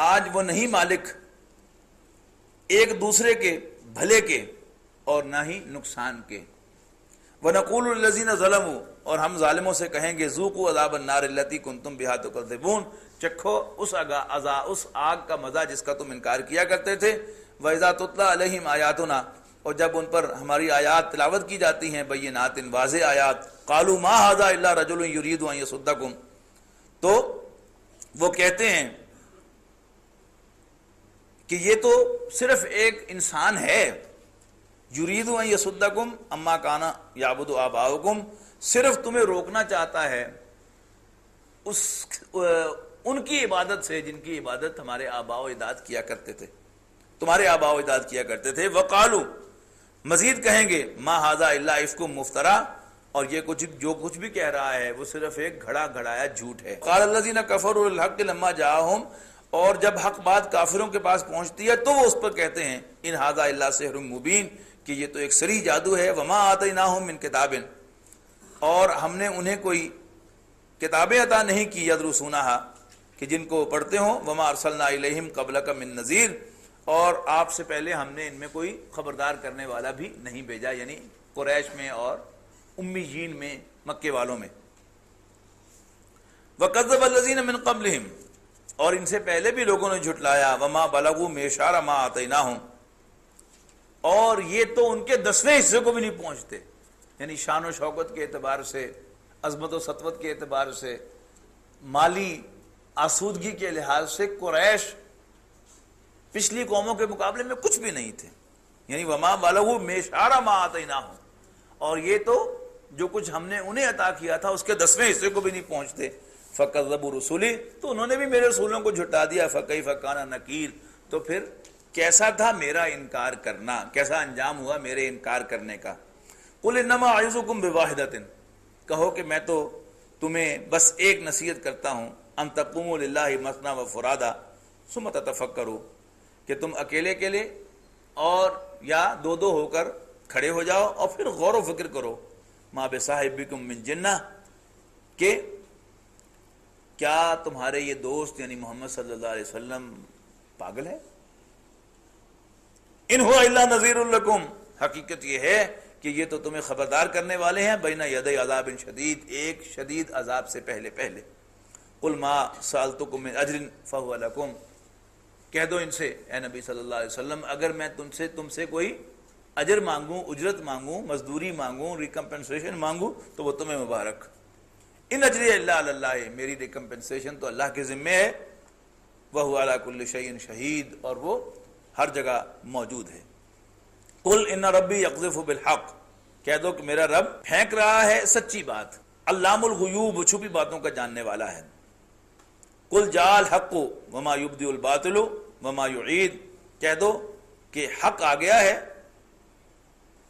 آج وہ نہیں مالک ایک دوسرے کے بھلے کے اور نہ ہی نقصان کے۔ وَنَقُولُ لِلَّذِينَ ظَلَمُوا، اور ہم ظالموں سے کہیں گے، ذُوقُوا عَذَابَ النَّارِ الَّتِي كُنتُمْ بِهَا تُكَذِّبُونَ، چکھو اس آگ کا مزہ جس کا تم انکار کیا کرتے تھے۔ وَإِذَا تُتْلَىٰ عَلَيْهِمْ آيَاتُنَا، اور جب ان پر ہماری آیات تلاوت کی جاتی ہیں، بینات، واضح آیات، قَالُوا مَا هَذَا إِلَّا رَجُلٌ يُرِيدُ أَن يَصُدَّكُمْ، تو وہ کہتے ہیں کہ یہ تو صرف ایک انسان ہے، یرید ان یصدکم اما کان یعبد آباؤکم، صرف تمہیں روکنا چاہتا ہے ان کی عبادت سے جن کی عبادت ہمارے آباء و اجداد کیا کرتے تھے، تمہارے آباء و اجداد کیا کرتے تھے۔ وقالو، مزید کہیں گے، ما ھذا الا افک مفترا، اور یہ جو کچھ بھی کہہ رہا ہے وہ صرف ایک گھڑا گھڑایا جھوٹ ہے۔ قال الذین کفروا للحق لما جاءہم، اور جب حق بات کافروں کے پاس پہنچتی ہے تو وہ اس پر کہتے ہیں، ان ھذا الا سحر مبین، کہ یہ تو ایک صریح جادو ہے۔ وما آتیناہم من کتاب، اور ہم نے انہیں کوئی کتابیں عطا نہیں کی، یدرسونہا، کہ جن کو پڑھتے ہوں۔ وما ارسلنا الیہم قبلک من نذیر، اور آپ سے پہلے ہم نے ان میں کوئی خبردار کرنے والا بھی نہیں بھیجا، یعنی قریش میں اور امیین میں، مکے والوں میں۔ وکذب الذین من قبلہم، اور ان سے پہلے بھی لوگوں نے جھٹلایا۔ وما بلغوا معشار ما آتیناہم، اور یہ تو ان کے 10ویں حصے کو بھی نہیں پہنچتے، یعنی شان و شوکت کے اعتبار سے، عظمت و سطوت کے اعتبار سے، مالی آسودگی کے لحاظ سے قریش پچھلی قوموں کے مقابلے میں کچھ بھی نہیں تھے، یعنی وما بلغوا معشار ما آتیناہم، اور یہ تو جو کچھ ہم نے انہیں عطا کیا تھا اس کے 10ویں حصے کو بھی نہیں پہنچتے۔ فکذبوا رسلی، تو انہوں نے بھی میرے رسولوں کو جھٹا دیا۔ فکیف کان نکیر، تو پھر کیسا تھا میرا انکار کرنا، کیسا انجام ہوا میرے انکار کرنے کا۔ قل انما اعظکم بواحدۃ، کہو کہ میں تو تمہیں بس ایک نصیحت کرتا ہوں، ان تقوموا للہ مثنی وفرادا ثم تتفکروا، کہ تم اکیلے اکیلے اور یا دو دو ہو کر کھڑے ہو جاؤ اور پھر غور و فکر کرو۔ ما بصاحبکم من جنہ، کہ کیا تمہارے یہ دوست یعنی محمد صلی اللہ علیہ وسلم پاگل ہے؟ ان هو الا نذیر لکم، حقیقت یہ ہے کہ یہ تو تمہیں خبردار کرنے والے ہیں، بین یدی عذاب شدید، ایک شدید عذاب سے پہلے پہلے۔ قل ما سألتکم من اجر فهو لکم، کہہ دو ان سے اے نبی صلی اللہ علیہ وسلم، اگر میں تم سے کوئی اجر مانگوں، اجرت مانگوں، مزدوری مانگوں، ریکمپنسیشن مانگوں تو وہ تمہیں مبارک۔ ان اجری الا علی اللہ، میری ریکمپنسیشن تو اللہ کے ذمے ہے۔ وہو علی کل شیء شہید، اور وہ ہر جگہ موجود ہے۔ قل ان ربی یقذف بالحق، کہہ دو کہ میرا رب پھینک رہا ہے سچی بات، علام الغیوب، چھپی باتوں کا جاننے والا ہے۔ قل جاء الحق وما یبدئ الباطل وما یعید، کہہ دو کہ حق آ گیا ہے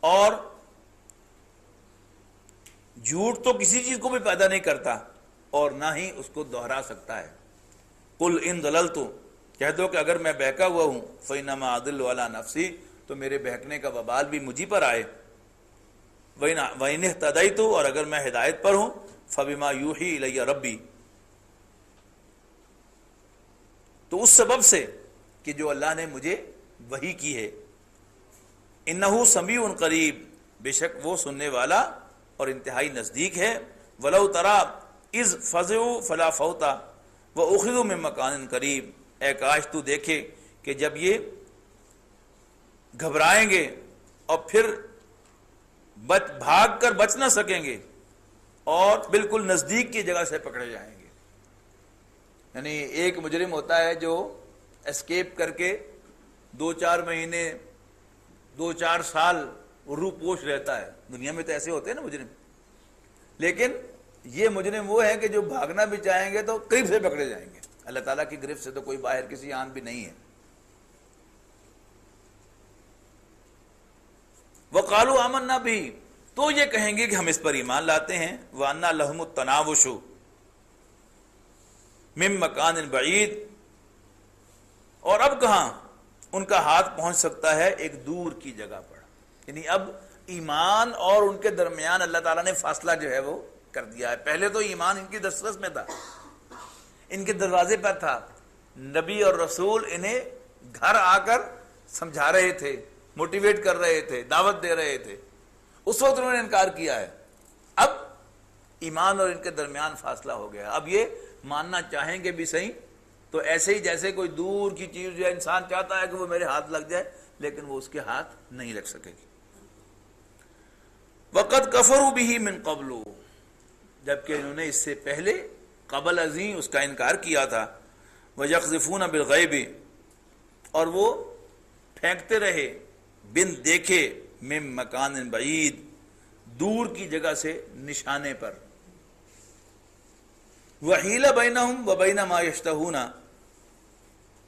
اور جھوٹ تو کسی چیز کو بھی پیدا نہیں کرتا اور نہ ہی اس کو دوہرا سکتا ہے۔ قل ان ضللت، کہہ دو کہ اگر میں بہکا ہوا ہوں فَإِنَّمَا أَضِلُّ عَلَىٰ نَفْسِي، تو میرے بہکنے کا وبال بھی مجھی پر آئے، وَإِنِ اهْتَدَيْتُ، اور اگر میں ہدایت پر ہوں فَبِمَا يُوحِي إِلَيَّ رَبِّي، تو اس سبب سے کہ جو اللہ نے مجھے وحی کی ہے، اِنَّهُ سَمِيعٌ قریب، بے شک وہ سننے والا اور انتہائی نزدیک ہے، وَلَوْ تَرَىٰ إِذْ فَزِعُوا فَلَا فَوْتَ وَأُخِذُوا مِن مَّكَانٍ قَرِيب، اے کاش تو دیکھے کہ جب یہ گھبرائیں گے اور پھر بھاگ کر بچ نہ سکیں گے اور بالکل نزدیک کی جگہ سے پکڑے جائیں گے۔ یعنی ایک مجرم ہوتا ہے جو اسکیپ کر کے 2-4 مہینے 2-4 سال روح پوش رہتا ہے، دنیا میں تو ایسے ہوتے ہیں نا مجرم، لیکن یہ مجرم وہ ہے کہ جو بھاگنا بھی چاہیں گے تو قریب سے پکڑے جائیں گے، اللہ تعالیٰ کی گرفت سے تو کوئی باہر کسی آن بھی نہیں ہے۔ وَقَالُوا آمَنَّا بِهِ، تو یہ کہیں گے کہ ہم اس پر ایمان لاتے ہیں، وَأَنَّا لَهُمُ التَّنَاوُشُ مِن مَّكَانٍ بَعِيدٍ، اور اب کہاں ان کا ہاتھ پہنچ سکتا ہے ایک دور کی جگہ پر، یعنی اب ایمان اور ان کے درمیان اللہ تعالیٰ نے فاصلہ جو ہے وہ کر دیا ہے۔ پہلے تو ایمان ان کی دسترس میں تھا، ان کے دروازے پر تھا، نبی اور رسول انہیں گھر آ کر سمجھا رہے تھے، موٹیویٹ کر رہے تھے، دعوت دے رہے تھے، اس وقت انہوں نے انکار کیا ہے۔ اب ایمان اور ان کے درمیان فاصلہ ہو گیا، اب یہ ماننا چاہیں گے بھی صحیح تو ایسے ہی جیسے کوئی دور کی چیز جو ہے انسان چاہتا ہے کہ وہ میرے ہاتھ لگ جائے، لیکن وہ اس کے ہاتھ نہیں لگ سکے گی۔ وَقَدْ كَفَرُوا بِهِ مِن قَبْلُ، جبکہ انہوں نے اس سے پہلے قبل ازیں اس کا انکار کیا تھا۔ وَيَقْذِفُونَ بِالْغَيْبِ، اور وہ پھینکتے رہے بن دیکھے من مکان بعید، دور کی جگہ سے نشانے پر۔ وَحِيلَ بَيْنَهُمْ وَبَيْنَ مَا يَشْتَهُونَ،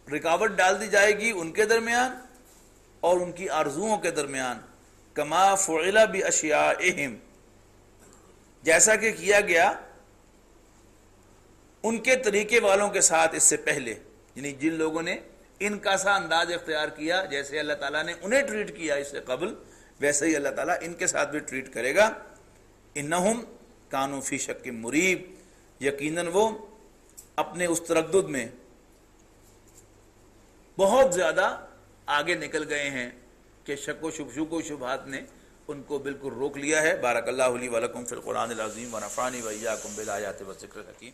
رکاوٹ ڈال دی جائے گی ان کے درمیان اور ان کی آرزوؤں کے درمیان۔ کما فعل باشیائہم، جیسا کہ کیا گیا ان کے طریقے والوں کے ساتھ اس سے پہلے، یعنی جن لوگوں نے ان کا سا انداز اختیار کیا، جیسے اللہ تعالیٰ نے انہیں ٹریٹ کیا اس سے قبل، ویسے ہی اللہ تعالیٰ ان کے ساتھ بھی ٹریٹ کرے گا۔ انہم کانوا فی شک مریب، یقیناً وہ اپنے اس تردد میں بہت زیادہ آگے نکل گئے ہیں کہ شک و شبہات نے ان کو بالکل روک لیا ہے۔ بارک اللہ لی ولکم فی القرآن العظیم ونفعنی وإیاکم بالآیات والذکر الحکیم۔